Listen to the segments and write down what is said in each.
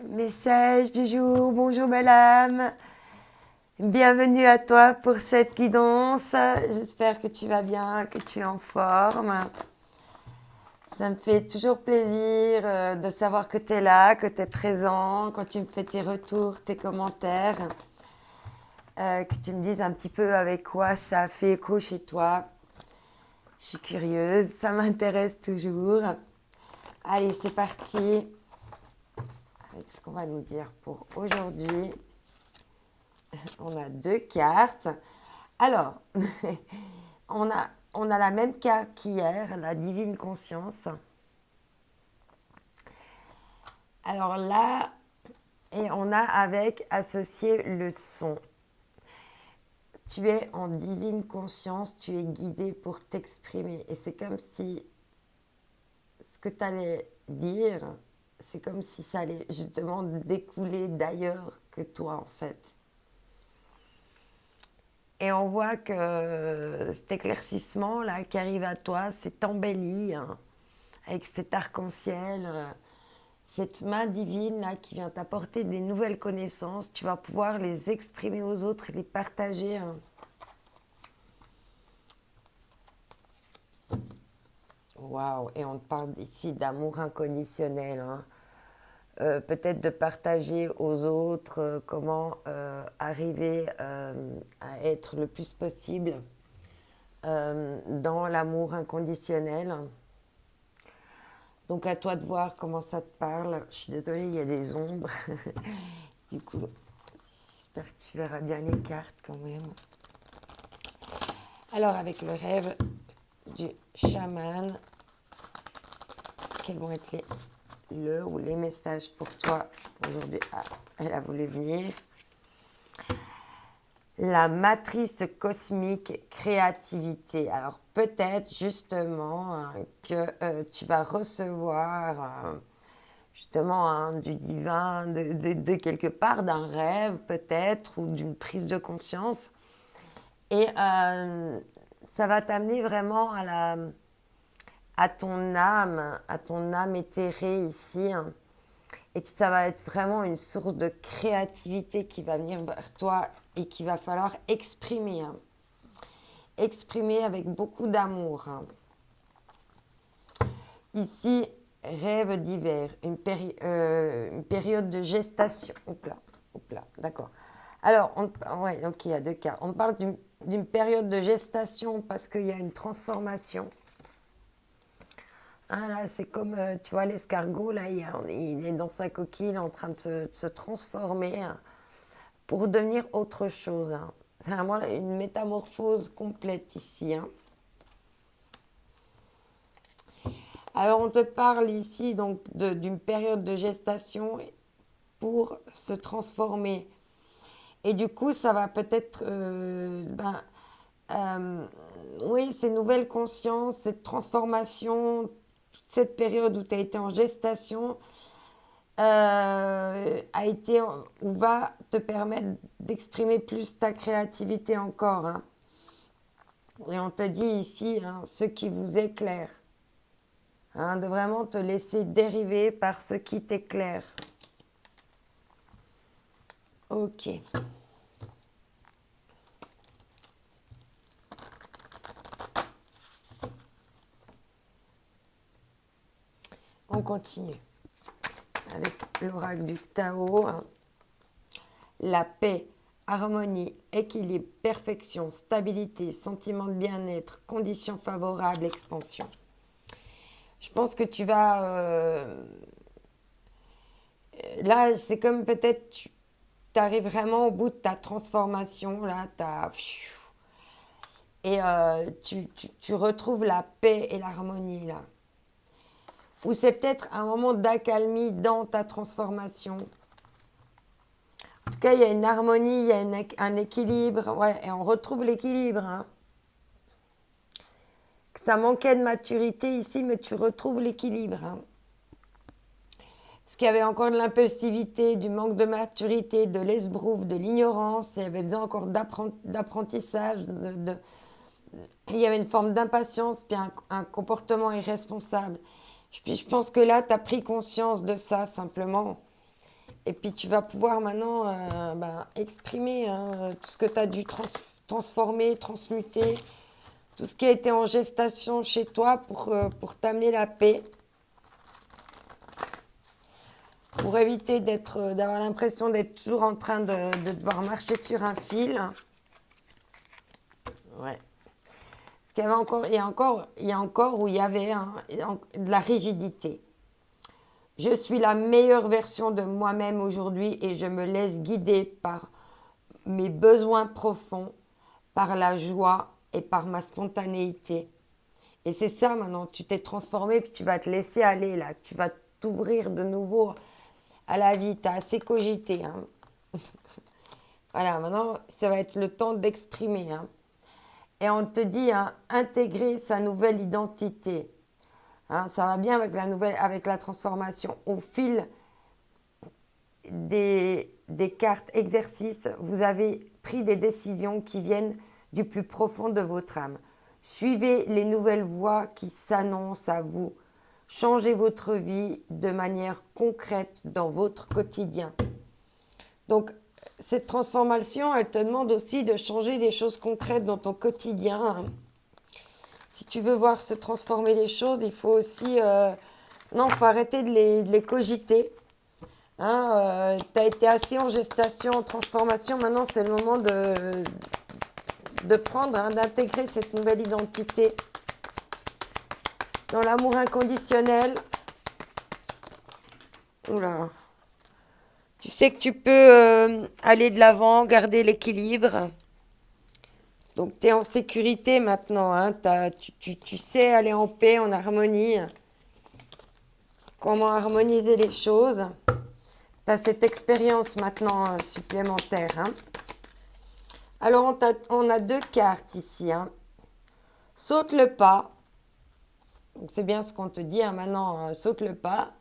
Message du jour, bonjour belle âme, bienvenue à toi pour cette guidance. J'espère que tu vas bien, que tu es en forme. Ça me fait toujours plaisir de savoir que tu es là, que tu es présent, quand tu me fais tes retours, tes commentaires, que tu me dises un petit peu avec quoi ça a fait écho chez toi. Je suis curieuse, ça m'intéresse toujours. Allez, c'est parti avec ce qu'on va nous dire pour aujourd'hui. On a deux cartes. Alors, on a la même carte qu'hier, la divine conscience. Alors là, et on a avec associé le son. Tu es en divine conscience, tu es guidé pour t'exprimer. Et c'est comme si ce que tu allais dire, c'est comme si ça allait justement découler d'ailleurs que toi en fait. Et on voit que cet éclaircissement là qui arrive à toi, c'est embelli hein, avec cet arc-en-ciel, cette main divine là qui vient t'apporter des nouvelles connaissances. Tu vas pouvoir les exprimer aux autres et les partager. Hein. Waouh! Et on parle ici d'amour inconditionnel. Hein. Peut-être de partager aux autres comment arriver à être le plus possible dans l'amour inconditionnel. Donc à toi de voir comment ça te parle. Je suis désolée, il y a des ombres. Du coup, j'espère que tu verras bien les cartes quand même. Alors avec le rêve du chaman, quels vont être les messages pour toi aujourd'hui? Ah, elle a voulu venir. La matrice cosmique créativité. Alors peut-être justement que tu vas recevoir justement hein, du divin, de quelque part, d'un rêve peut-être, ou d'une prise de conscience. Et ça va t'amener vraiment à ton âme éthérée ici. Hein. Et puis ça va être vraiment une source de créativité qui va venir vers toi et qu'il va falloir exprimer. Hein. Exprimer avec beaucoup d'amour. Hein. Ici, rêve d'hiver, une période de gestation. Hop là, d'accord. Alors, ouais, ok, il y a deux cas. On parle d'une période de gestation parce qu'il y a une transformation. Ah là, c'est comme, tu vois, l'escargot, là, il est dans sa coquille, il est en train de se transformer hein, pour devenir autre chose. Hein. C'est vraiment une métamorphose complète ici. Hein. Alors, on te parle ici donc d'une période de gestation pour se transformer. Et du coup, ça va peut-être, euh, oui, ces nouvelles consciences, cette transformation, toute cette période où tu as été en gestation, a été ou va te permettre d'exprimer plus ta créativité encore. Hein. Et on te dit ici, hein, ce qui vous éclaire, hein, de vraiment te laisser dériver par ce qui t'éclaire. Ok. On continue avec l'oracle du Tao. Hein. La paix, harmonie, équilibre, perfection, stabilité, sentiment de bien-être, conditions favorables, expansion. Je pense que tu vas... là, c'est comme peut-être tu arrives vraiment au bout de ta transformation. Là, et tu retrouves la paix et l'harmonie là. Ou c'est peut-être un moment d'accalmie dans ta transformation. En tout cas, il y a une harmonie, il y a un équilibre. Ouais, et on retrouve l'équilibre. Hein. Ça manquait de maturité ici, mais tu retrouves l'équilibre. Hein. Parce qu'il y avait encore de l'impulsivité, du manque de maturité, de l'esbrouf, de l'ignorance. Il y avait besoin encore d'apprentissage. Il y avait une forme d'impatience, puis un comportement irresponsable. Je pense que là, tu as pris conscience de ça, simplement. Et puis tu vas pouvoir maintenant exprimer tout ce que tu as dû transformer, transmuter, tout ce qui a été en gestation chez toi pour t'amener la paix. Pour éviter d'avoir l'impression d'être toujours en train de devoir marcher sur un fil. Ouais. Parce qu'il y avait encore, il y a encore où il y avait de la rigidité. Je suis la meilleure version de moi-même aujourd'hui et je me laisse guider par mes besoins profonds, par la joie et par ma spontanéité. Et c'est ça maintenant, tu t'es transformé puis tu vas te laisser aller là, tu vas t'ouvrir de nouveau à la vie, tu as assez cogité. Voilà, maintenant ça va être le temps d'exprimer. Et on te dit intégrer sa nouvelle identité. Ça va bien avec la transformation. Au fil des cartes exercices, vous avez pris des décisions qui viennent du plus profond de votre âme. Suivez les nouvelles voies qui s'annoncent à vous. Changez votre vie de manière concrète dans votre quotidien. Donc, cette transformation, elle te demande aussi de changer des choses concrètes dans ton quotidien. Si tu veux voir se transformer les choses, il faut aussi... non, il faut arrêter de les cogiter. Tu as été assez en gestation, en transformation. Maintenant, c'est le moment de prendre, d'intégrer cette nouvelle identité dans l'amour inconditionnel. Oula. Tu sais que tu peux aller de l'avant, garder l'équilibre. Donc, tu es en sécurité maintenant. Tu sais aller en paix, en harmonie. Comment harmoniser les choses. Tu as cette expérience maintenant supplémentaire. Alors, on a deux cartes ici. Saute le pas. Donc, c'est bien ce qu'on te dit maintenant. Saute le pas.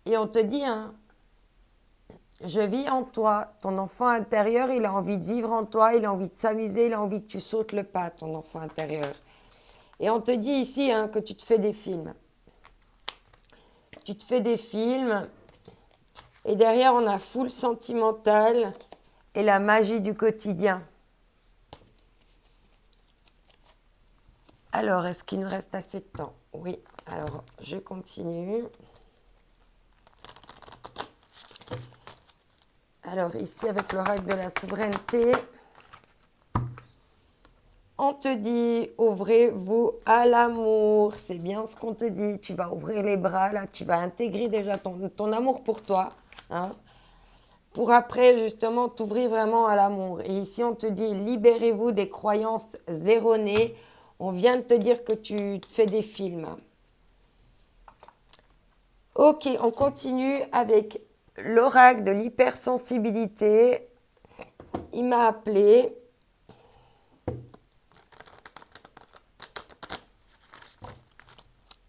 Et on te dit, je vis en toi. Ton enfant intérieur, il a envie de vivre en toi. Il a envie de s'amuser. Il a envie que tu sautes le pas, ton enfant intérieur. Et on te dit ici que tu te fais des films. Tu te fais des films. Et derrière, on a full sentimental et la magie du quotidien. Alors, est-ce qu'il nous reste assez de temps? Oui, alors je continue. Alors, ici, avec l'oracle de la souveraineté, on te dit, ouvrez-vous à l'amour. C'est bien ce qu'on te dit. Tu vas ouvrir les bras, là, tu vas intégrer déjà ton amour pour toi. Pour après, justement, t'ouvrir vraiment à l'amour. Et ici, on te dit, libérez-vous des croyances erronées. On vient de te dire que tu te fais des films. Ok, on continue avec l'oracle de l'hypersensibilité. Il m'a appelé.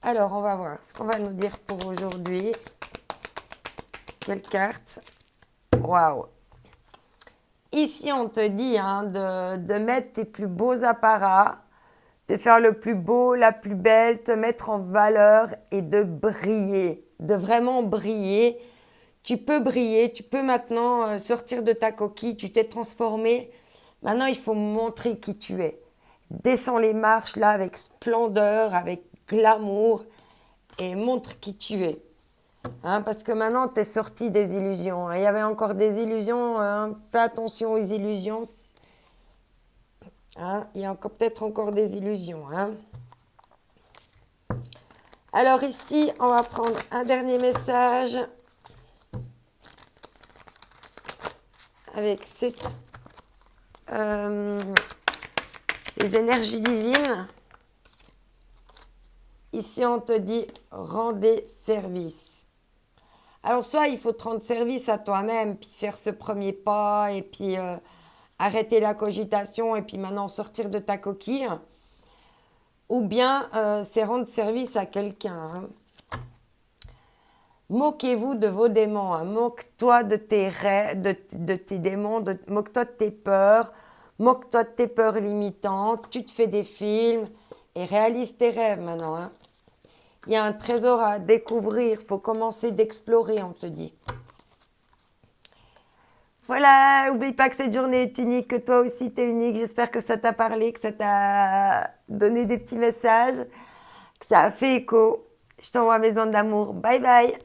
Alors, on va voir ce qu'on va nous dire pour aujourd'hui. Quelle carte? Waouh! Ici, on te dit de mettre tes plus beaux apparats, de faire le plus beau, la plus belle, te mettre en valeur et de briller, de vraiment briller. Tu peux briller, tu peux maintenant sortir de ta coquille, tu t'es transformé. Maintenant, il faut montrer qui tu es. Descends les marches là avec splendeur, avec glamour et montre qui tu es. Parce que maintenant, tu es sorti des illusions. Il y avait encore des illusions. Fais attention aux illusions. Il y a peut-être encore des illusions. Alors ici, on va prendre un dernier message avec les énergies divines. Ici, on te dit rendez service. Alors, soit il faut te rendre service à toi-même, puis faire ce premier pas, et puis arrêter la cogitation, et puis maintenant sortir de ta coquille. Ou bien, c'est rendre service à quelqu'un. Moquez-vous de vos démons. Moque-toi de tes rêves, de tes démons, moque-toi de tes peurs, moque-toi de tes peurs limitantes. Tu te fais des films et réalise tes rêves maintenant. Il y a un trésor à découvrir, il faut commencer d'explorer, on te dit. Voilà, oublie pas que cette journée est unique, que toi aussi t'es unique. J'espère que ça t'a parlé, que ça t'a donné des petits messages, que ça a fait écho. Je t'envoie mes ondes d'amour. Bye bye.